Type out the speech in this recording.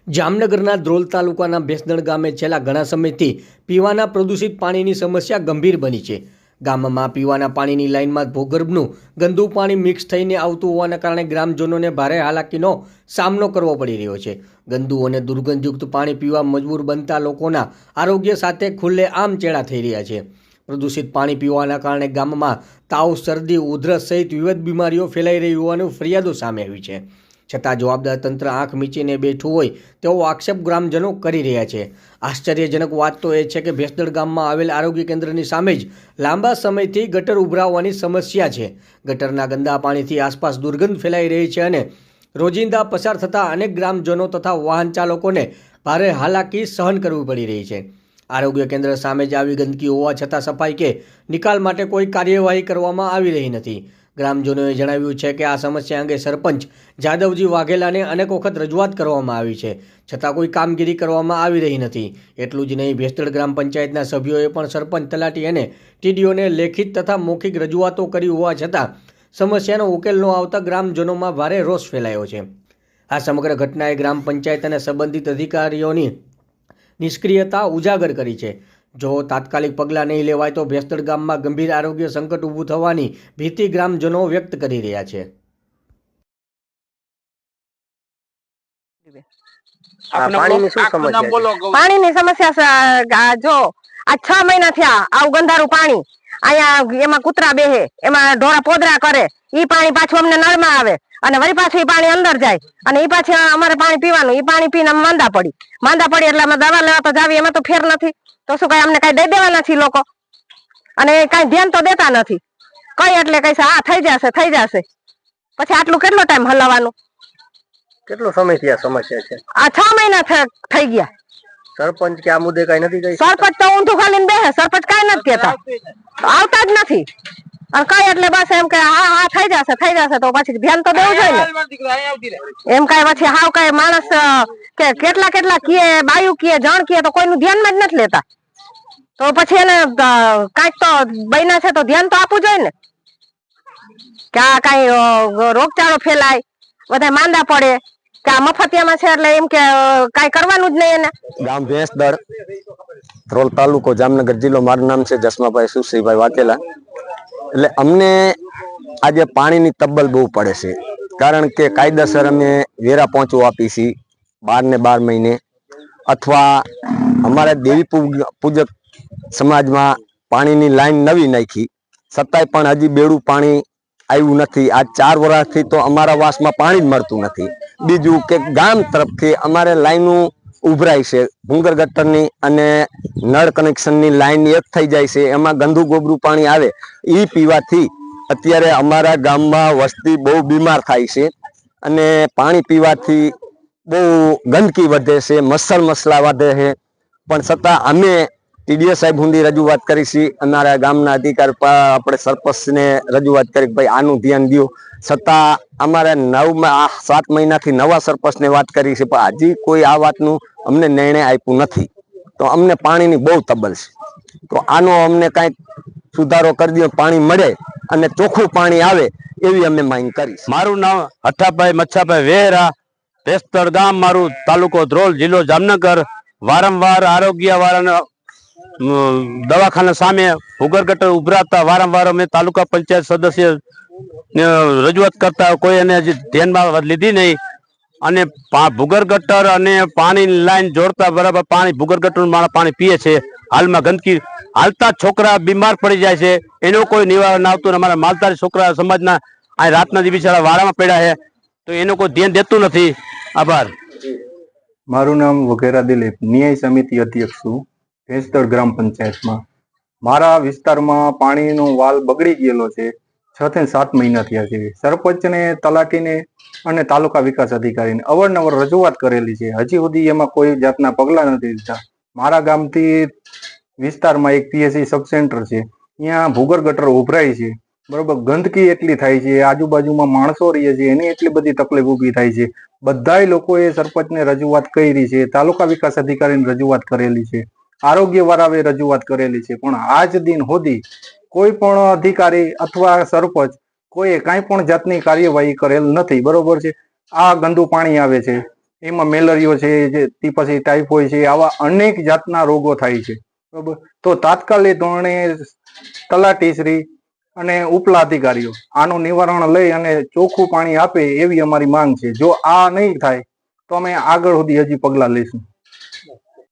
જામનગરના ધ્રોલ તાલુકાના ભેંસદણ ગામે છેલ્લા ઘણા સમયથી પીવાના પ્રદૂષિત પાણીની સમસ્યા ગંભીર બની છે. ગામમાં પીવાના પાણીની લાઇનમાં ભૂગર્ભનું ગંદુ પાણી મિક્સ થઈને આવતું હોવાના કારણે ગ્રામજનોને ભારે હાલાકીનો સામનો કરવો પડી રહ્યો છે. ગંદુ અને દુર્ગંધયુક્ત પાણી પીવા મજબૂર બનતા લોકોના આરોગ્ય સાથે ખુલ્લેઆમ ચેડા થઈ રહ્યા છે. પ્રદૂષિત પાણી પીવાના કારણે ગામમાં તાવ, શરદી, ઉધરસ સહિત વિવિધ બીમારીઓ ફેલાઈ રહી હોવાની ફરિયાદો સામે આવી છે. છતાં જવાબદાર તંત્ર આંખ મીચીને બેઠું હોય તેવો આક્ષેપ ગ્રામજનો કરી રહ્યા છે. આશ્ચર્યજનક વાત તો એ છે કે ભેંસદણ ગામમાં આવેલ આરોગ્ય કેન્દ્રની સામે જ લાંબા સમયથી ગટર ઉભરાવવાની સમસ્યા છે. ગટરના ગંદા પાણીથી આસપાસ દુર્ગંધ ફેલાઈ રહી છે અને રોજિંદા પસાર થતા અનેક ગ્રામજનો તથા વાહન ચાલકોને ભારે હાલાકી સહન કરવી પડી રહી છે. આરોગ્ય કેન્દ્ર સામે જ આવી ગંદકી હોવા છતાં સફાઈ કે નિકાલ માટે કોઈ કાર્યવાહી કરવામાં આવી રહી નથી. ગ્રામજનોએ જણાવ્યું છે કે આ સમસ્યા અંગે સરપંચ જાદવજી વાઘેલાને અનેક વખત રજૂઆત કરવામાં આવી છે, છતાં કોઈ કામગીરી કરવામાં આવી રહી નથી. એટલું જ નહીં, ભેંસદણ ગ્રામ પંચાયતના સભ્યોએ પણ સરપંચ, તલાટી અને ટીડીઓને લેખિત તથા મૌખિક રજૂઆતો કરી હોવા છતાં સમસ્યાનો ઉકેલ ન આવતા ગ્રામજનોમાં ભારે રોષ ફેલાયો છે. આ સમગ્ર ઘટનાએ ગ્રામ પંચાયત અને સંબંધિત અધિકારીઓની નિષ્ક્રિયતા ઉજાગર કરી છે. જો તાત્કાલિક પગલાં નહીં લેવાય તો ભેંસદણ ગામમાં ગંભીર આરોગ્ય સંકટ ઊભું થવાની ભીતિ ગ્રામજનો વ્યક્ત કરી રહ્યા છે. પાણીની સમસ્યા જો આ 6 મહિના થયા આવું ગંધારું પાણી અહીંયા, એમાં કૂતરા બેહે, એમાં ઢોરા પોદરા કરે, ઈ પાણી પાછું અમને નળમાં આવે અને વળી પાછું ઈ પાણી અંદર જાય અને ઈ પાછું અમારે પાણી પીવાનું. ઈ પાણી પીને માંદા પડી એટલે અમે દવા લેવા તો જાવી, એમાં તો ફેર નથી. તો શું કઈ અમને કઈ દઈ દેવાના છે લોકો? અને કઈ ધ્યાન તો દેતા નથી કઈ. એટલે કઈ હા થઈ જશે પછી આટલું કેટલો ટાઈમ હલાવવાનું? કેટલો સમય થી આ સમસ્યા છે? આ 6 મહિના થઈ ગયા. સરપંચ કે આ મુદ્દે કઈ નથી કહી? સરપંચ તો ઊંધું ખાલી બેસે, સરપંચ કઈ નથી કેતા, આવતા જ નથી. અને કઈ એટલે બસ એમ કે હા થઈ જશે તો પછી ધ્યાન તો દેવું જોઈએ ને. એમ કઈ પછી હાવ કઈ માણસ કે કેટલા કીએ, બાયું કીએ, જણ કીએ તો કોઈનું ધ્યાનમાં જ નથી લેતા. તો પછી એને કઈક તો બન્યા છે તો ધ્યાન તો આપવું જોઈએ ને, કે આ કઈ રોગચાળો ફેલાય, બધા માંદા પડે, કે આ મફતિયામાં છે એટલે એમ કે કઈ કરવાનું જ નહીં એને. ગામ ભેંસદણ, ધ્રોલ તાલુકો, જામનગર જિલ્લો. મારું નામ છે જસમાભાઈ સુશ્રીભાઈ વાઘેલા. એટલે અમને આજે પાણીની તબ્બલ બહુ પડે છે, કારણ કે કાયદેસર અમે વેરા પહોંચવું આપી છીએ 12 ને 12 મહિને, અથવા અમારા દેવી પૂજક સમાજમાં પાણીની લાઈન નવી નાખી, છતાંય પણ હજી બેડું પાણી આવ્યું નથી. આ 4 વર્ષથી તો અમારા વાસમાં પાણી જ મળતું નથી. બીજું કે ગામ તરફથી અમારે લાઈનો ઉભરાય છે, ભૂંગર ગટરની અને નળ કનેક્શનની લાઈન એક થઈ જાય છે. એમાં ગંદુ ગોબરું પાણી આવે, એ પીવાથી અત્યારે અમારા ગામમાં વસ્તી બહુ બીમાર થાય છે અને પાણી પીવાથી બહુ ગંદકી વધે છે, મસલા વધે છે. પણ છતાં અમે ટીડીઓ સાહેબ સુધી રજૂઆત કરી છે, અમારા ગામના અધિકારી આપણે સરપંચને રજૂઆત કરી કે ભાઈ આનું ધ્યાન દો. છતાં અમારે 7 મહિનાથી નવા સરપંચને વાત કરી છે, પણ હજી કોઈ આ વાતનું અમને નિર્ણય આપ્યું નથી. તો અમને પાણીની બહુ તબ્બલ છે, તો આનો અમને કાંઈક સુધારો કરી દો, પાણી મળે અને ચોખ્ખું પાણી આવે એવી અમે માંગ કરી. મારું નામ હઠાભાઈ મચ્છાભાઈ વેરા, ભેંસદણ ગામ, મારું તાલુકો ધ્રોલ, જિલ્લો જામનગર. વારંવાર આરોગ્ય વાળાના દવાખાના સામે ભૂગર્ભ ગટર ઉભરાતા વારંવાર અમે તાલુકા પંચાયત સદસ્ય રજૂઆત કરતા, કોઈ એને હજી ધ્યાનમાં લીધી નહીં. અને ભૂગર્ભ ગટર અને પાણીની લાઈન જોડતા બરાબર પાણી ભૂગર્ભ ગટરનું પાણી પીએ છે. હાલમાં ગંદકી હાલતા છોકરા બીમાર પડી જાય છે, એનું કોઈ નિવારણ આવતું. અમારા માલધારી છોકરા સમાજના આ રાતના બિચારા વાળામાં પડ્યા છે, તો એનું કોઈ ધ્યાન દેતું નથી. આભાર. મારું નામ વઘેરા દિલીપ, ન્યાય સમિતિ અધ્યક્ષ છું, ભેંસદણ ગ્રામ પંચાયતમાં. મારા વિસ્તારમાં પાણીનો વાલ બગડી ગયેલો છે. 6 થી 7 મહિના થયા છે. સરપંચને, તલાટીને અને તાલુકા વિકાસ અધિકારીને અવારનવાર રજૂઆત કરેલી છે, હજી સુધી એમાં કોઈ જાતના પગલાં નથી લીધા. મારા ગામથી વિસ્તારમાં એક પીએસસી સબ સેન્ટર છે, ત્યાં ભૂગર્ભ ગટર ઉભરાય છે, બરોબર. ગંદકી એટલી થાય છે, આજુબાજુમાં માણસો રહે છે, એની એટલી બધી તકલીફ ઊભી થાય છે. બધાય લોકોએ સરપંચને રજૂઆત કરી છે, તાલુકા વિકાસ અધિકારીને રજૂઆત કરેલી છે, આરોગ્ય વાળાએ રજૂઆત કરેલી છે, પણ આજ દિન સુધી કોઈ પણ અધિકારી અથવા સરપંચ કોઈએ કાંઈ પણ જાતની કાર્યવાહી કરેલ નથી, બરોબર છે. આ ગંદુ પાણી આવે છે, એમાં મેલેરિયો છે, તે પછી ટાઇફોઇડ છે, આવા અનેક જાતના રોગો થાય છે. બરોબર, તો તાત્કાલિક ધોરણે તલાટીશ્રી અને ઉપલા અધિકારીઓ આનું નિવારણ લઈ અને ચોખ્ખું પાણી આપે એવી અમારી માંગ છે. જો આ નહીં થાય તો અમે આગળ સુધી હજી પગલાં લઈશું.